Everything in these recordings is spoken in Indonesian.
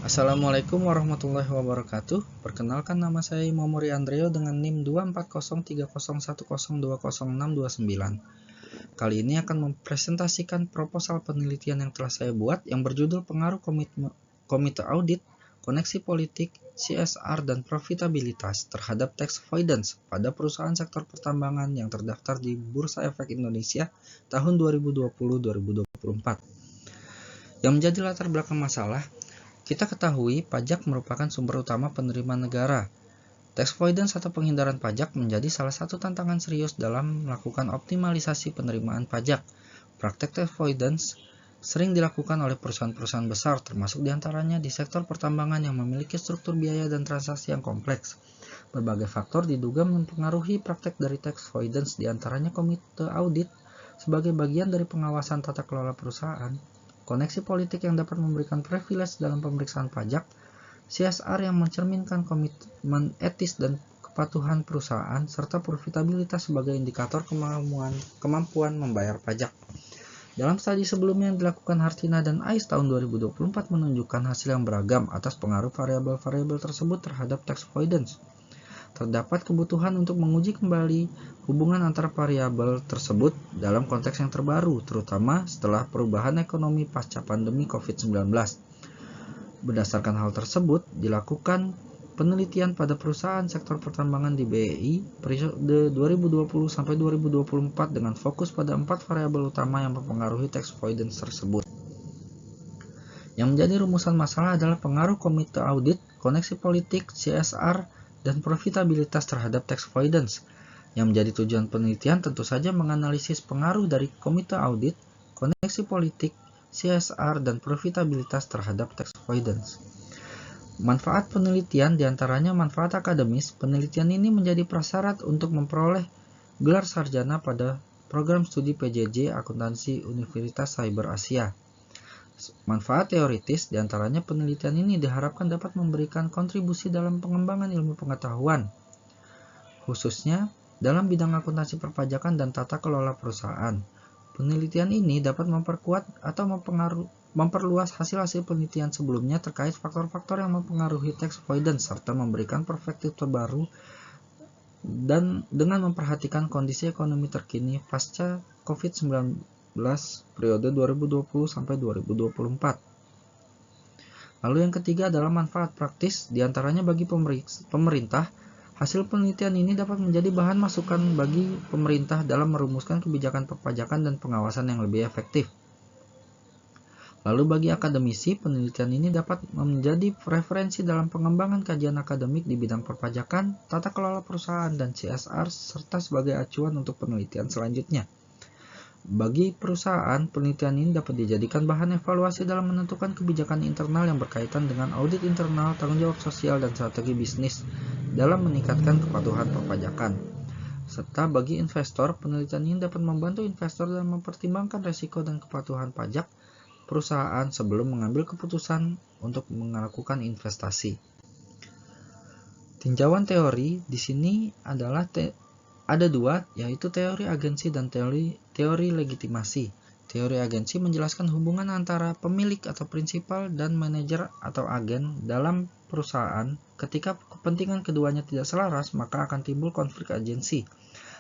Assalamualaikum warahmatullahi wabarakatuh. Perkenalkan, nama saya Momori Andreo dengan NIM 2403010200629. Kali ini akan mempresentasikan proposal penelitian yang telah saya buat yang berjudul Pengaruh Komite Audit, Koneksi Politik, CSR, dan Profitabilitas terhadap Tax Avoidance pada perusahaan sektor pertambangan yang terdaftar di Bursa Efek Indonesia tahun 2020-2024. Yang menjadi latar belakang masalah, kita ketahui pajak merupakan sumber utama penerimaan negara. Tax avoidance atau penghindaran pajak menjadi salah satu tantangan serius dalam melakukan optimalisasi penerimaan pajak. Praktek tax avoidance sering dilakukan oleh perusahaan-perusahaan besar, termasuk diantaranya di sektor pertambangan yang memiliki struktur biaya dan transaksi yang kompleks. Berbagai faktor diduga mempengaruhi praktek dari tax avoidance, diantaranya komite audit sebagai bagian dari pengawasan tata kelola perusahaan, koneksi politik yang dapat memberikan privilege dalam pemeriksaan pajak, CSR yang mencerminkan komitmen etis dan kepatuhan perusahaan, serta profitabilitas sebagai indikator kemampuan membayar pajak. Dalam studi sebelumnya yang dilakukan Hartina dan Ais tahun 2024 menunjukkan hasil yang beragam atas pengaruh variabel-variabel tersebut terhadap tax avoidance. Terdapat kebutuhan untuk menguji kembali hubungan antara variabel tersebut dalam konteks yang terbaru, terutama setelah perubahan ekonomi pasca pandemi COVID-19. Berdasarkan hal tersebut, dilakukan penelitian pada perusahaan sektor pertambangan di BEI periode 2020-2024 dengan fokus pada 4 variabel utama yang mempengaruhi tax avoidance tersebut. Yang menjadi rumusan masalah adalah pengaruh komite audit, koneksi politik, CSR, dan profitabilitas terhadap tax avoidance. Yang menjadi tujuan penelitian tentu saja menganalisis pengaruh dari komite audit, koneksi politik, CSR, dan profitabilitas terhadap tax avoidance. Manfaat penelitian diantaranya manfaat akademis. Penelitian ini menjadi prasyarat untuk memperoleh gelar sarjana pada program studi PJJ Akuntansi Universitas Cyber Asia. Manfaat teoritis diantaranya penelitian ini diharapkan dapat memberikan kontribusi dalam pengembangan ilmu pengetahuan, khususnya dalam bidang akuntansi perpajakan dan tata kelola perusahaan. Penelitian ini dapat memperkuat atau memperluas hasil-hasil penelitian sebelumnya terkait faktor-faktor yang mempengaruhi tax avoidance serta memberikan perspektif terbaru dan dengan memperhatikan kondisi ekonomi terkini pasca COVID-19 periode 2020 sampai 2024. Lalu yang ketiga adalah manfaat praktis, diantaranya bagi pemerintah. Hasil penelitian ini dapat menjadi bahan masukan bagi pemerintah dalam merumuskan kebijakan perpajakan dan pengawasan yang lebih efektif. Lalu bagi akademisi, penelitian ini dapat menjadi referensi dalam pengembangan kajian akademik di bidang perpajakan, tata kelola perusahaan, dan CSR, serta sebagai acuan untuk penelitian selanjutnya. Bagi perusahaan, penelitian ini dapat dijadikan bahan evaluasi dalam menentukan kebijakan internal yang berkaitan dengan audit internal, tanggung jawab sosial, dan strategi bisnis dalam meningkatkan kepatuhan perpajakan. Serta bagi investor, penelitian ini dapat membantu investor dalam mempertimbangkan risiko dan kepatuhan pajak perusahaan sebelum mengambil keputusan untuk melakukan investasi. Tinjauan teori di sini adalah ada dua, yaitu teori agensi dan teori legitimasi. Teori agensi menjelaskan hubungan antara pemilik atau prinsipal dan manajer atau agen dalam perusahaan. Ketika kepentingan keduanya tidak selaras, maka akan timbul konflik agensi.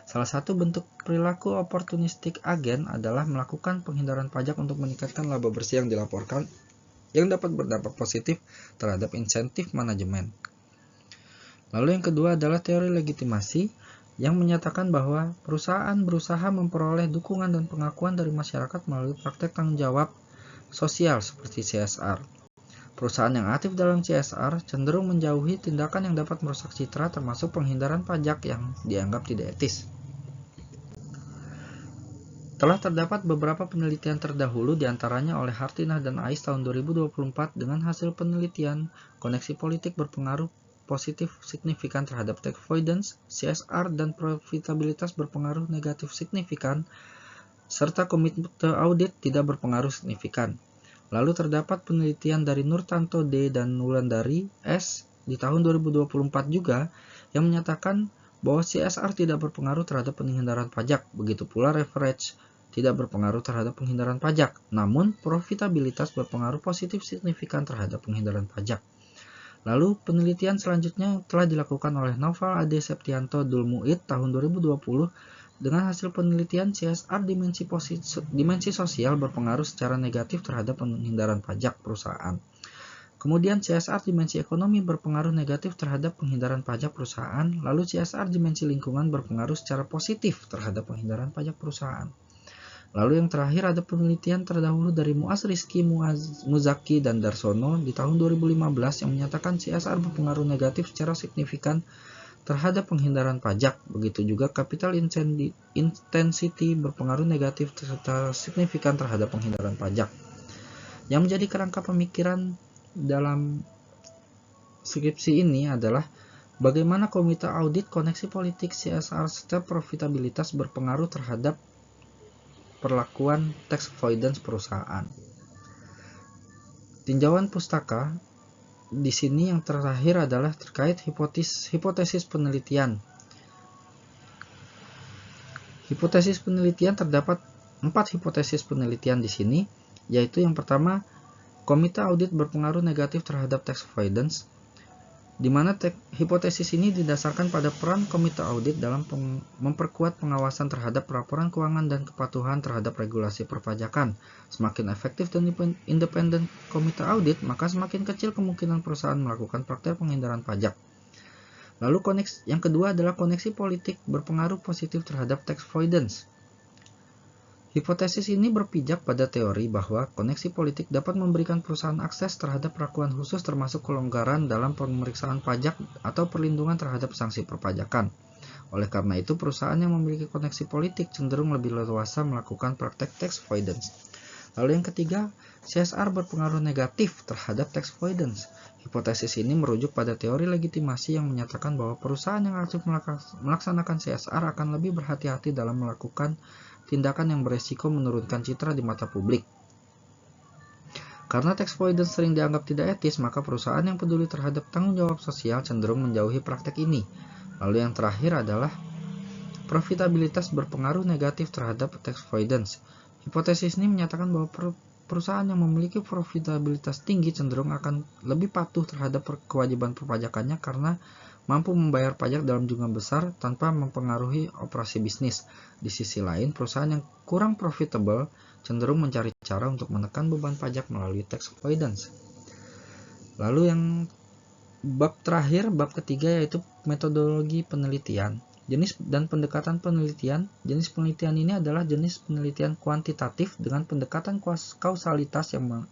Salah satu bentuk perilaku oportunistik agen adalah melakukan penghindaran pajak untuk meningkatkan laba bersih yang dilaporkan, yang dapat berdampak positif terhadap insentif manajemen. Lalu yang kedua adalah teori legitimasi, yang menyatakan bahwa perusahaan berusaha memperoleh dukungan dan pengakuan dari masyarakat melalui praktek tanggung jawab sosial seperti CSR. Perusahaan yang aktif dalam CSR cenderung menjauhi tindakan yang dapat merusak citra, termasuk penghindaran pajak yang dianggap tidak etis. Telah terdapat beberapa penelitian terdahulu diantaranya oleh Hartina dan Ais tahun 2024 dengan hasil penelitian koneksi politik berpengaruh positif signifikan terhadap tax avoidance, CSR, dan profitabilitas berpengaruh negatif signifikan, serta komite audit tidak berpengaruh signifikan. Lalu terdapat penelitian dari Nurtanto D. dan Wulandari S. di tahun 2024 juga yang menyatakan bahwa CSR tidak berpengaruh terhadap penghindaran pajak, begitu pula leverage tidak berpengaruh terhadap penghindaran pajak, namun profitabilitas berpengaruh positif signifikan terhadap penghindaran pajak. Lalu penelitian selanjutnya telah dilakukan oleh Noval Ade Septianto Dulmuid tahun 2020 dengan hasil penelitian CSR dimensi sosial berpengaruh secara negatif terhadap penghindaran pajak perusahaan. Kemudian CSR dimensi ekonomi berpengaruh negatif terhadap penghindaran pajak perusahaan, lalu CSR dimensi lingkungan berpengaruh secara positif terhadap penghindaran pajak perusahaan. Lalu yang terakhir ada penelitian terdahulu dari Muaz Rizky Muzaki dan Darsono di tahun 2015 yang menyatakan CSR berpengaruh negatif secara signifikan terhadap penghindaran pajak. Begitu juga capital intensity berpengaruh negatif secara signifikan terhadap penghindaran pajak. Yang menjadi kerangka pemikiran dalam skripsi ini adalah bagaimana komite audit koneksi politik CSR serta profitabilitas berpengaruh terhadap perlakuan tax avoidance perusahaan. Tinjauan pustaka di sini yang terakhir adalah terkait hipotesis penelitian. Hipotesis penelitian terdapat 4 hipotesis penelitian di sini, yaitu yang pertama, komite audit berpengaruh negatif terhadap tax avoidance, di mana hipotesis ini didasarkan pada peran komite audit dalam memperkuat pengawasan terhadap laporan keuangan dan kepatuhan terhadap regulasi perpajakan. Semakin efektif dan independen komite audit, maka semakin kecil kemungkinan perusahaan melakukan praktek penghindaran pajak. Lalu yang kedua adalah koneksi politik berpengaruh positif terhadap tax avoidance. Hipotesis ini berpijak pada teori bahwa koneksi politik dapat memberikan perusahaan akses terhadap perlakuan khusus termasuk kelonggaran dalam pemeriksaan pajak atau perlindungan terhadap sanksi perpajakan. Oleh karena itu, perusahaan yang memiliki koneksi politik cenderung lebih leluasa melakukan praktek tax avoidance. Lalu yang ketiga, CSR berpengaruh negatif terhadap tax avoidance. Hipotesis ini merujuk pada teori legitimasi yang menyatakan bahwa perusahaan yang aktif melaksanakan CSR akan lebih berhati-hati dalam melakukan tindakan yang beresiko menurunkan citra di mata publik. Karena tax avoidance sering dianggap tidak etis, maka perusahaan yang peduli terhadap tanggung jawab sosial cenderung menjauhi praktek ini. Lalu yang terakhir adalah profitabilitas berpengaruh negatif terhadap tax avoidance. Hipotesis ini menyatakan bahwa perusahaan yang memiliki profitabilitas tinggi cenderung akan lebih patuh terhadap kewajiban perpajakannya karena mampu membayar pajak dalam jumlah besar tanpa mempengaruhi operasi bisnis. Di sisi lain, perusahaan yang kurang profitable cenderung mencari cara untuk menekan beban pajak melalui tax avoidance. Lalu yang bab terakhir, bab ketiga, yaitu metodologi penelitian. Jenis dan pendekatan penelitian. Jenis penelitian ini adalah jenis penelitian kuantitatif dengan pendekatan kausalitas yang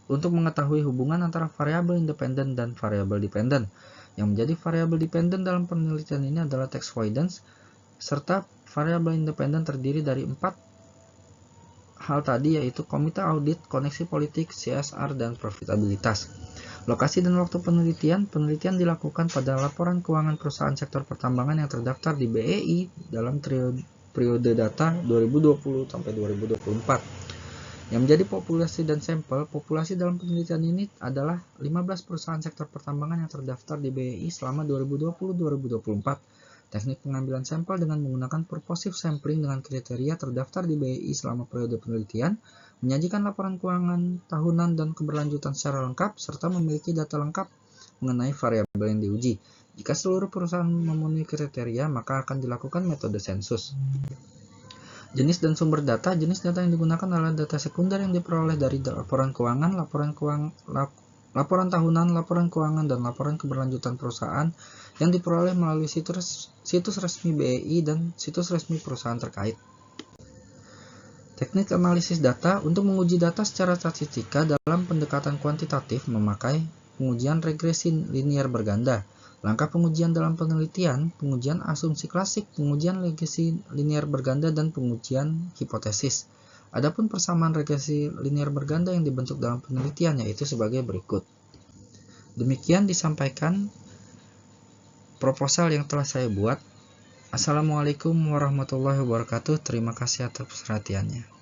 untuk mengetahui hubungan antara variabel independen dan variabel dependen. Yang menjadi variabel dependen dalam penelitian ini adalah tax avoidance, serta variabel independen terdiri dari 4 hal tadi, yaitu komite audit, koneksi politik, CSR, dan profitabilitas. Lokasi dan waktu penelitian dilakukan pada laporan keuangan perusahaan sektor pertambangan yang terdaftar di BEI dalam periode data 2020 sampai 2024. Yang menjadi populasi dan sampel, populasi dalam penelitian ini adalah 15 perusahaan sektor pertambangan yang terdaftar di BEI selama 2020-2024. Teknik pengambilan sampel dengan menggunakan purposive sampling dengan kriteria terdaftar di BEI selama periode penelitian, menyajikan laporan keuangan tahunan dan keberlanjutan secara lengkap, serta memiliki data lengkap mengenai variabel yang diuji. Jika seluruh perusahaan memenuhi kriteria, maka akan dilakukan metode sensus. Jenis dan sumber data. Jenis data yang digunakan adalah data sekunder yang diperoleh dari laporan keuangan, laporan tahunan, laporan keuangan, dan laporan keberlanjutan perusahaan yang diperoleh melalui situs resmi BEI dan situs resmi perusahaan terkait. Teknik analisis data. Untuk menguji data secara statistika dalam pendekatan kuantitatif memakai pengujian regresi linier berganda. Langkah pengujian dalam penelitian, pengujian asumsi klasik, pengujian regresi linier berganda, dan pengujian hipotesis. Adapun persamaan regresi linier berganda yang dibentuk dalam penelitian yaitu sebagai berikut. Demikian disampaikan proposal yang telah saya buat. Assalamualaikum warahmatullahi wabarakatuh. Terima kasih atas perhatiannya.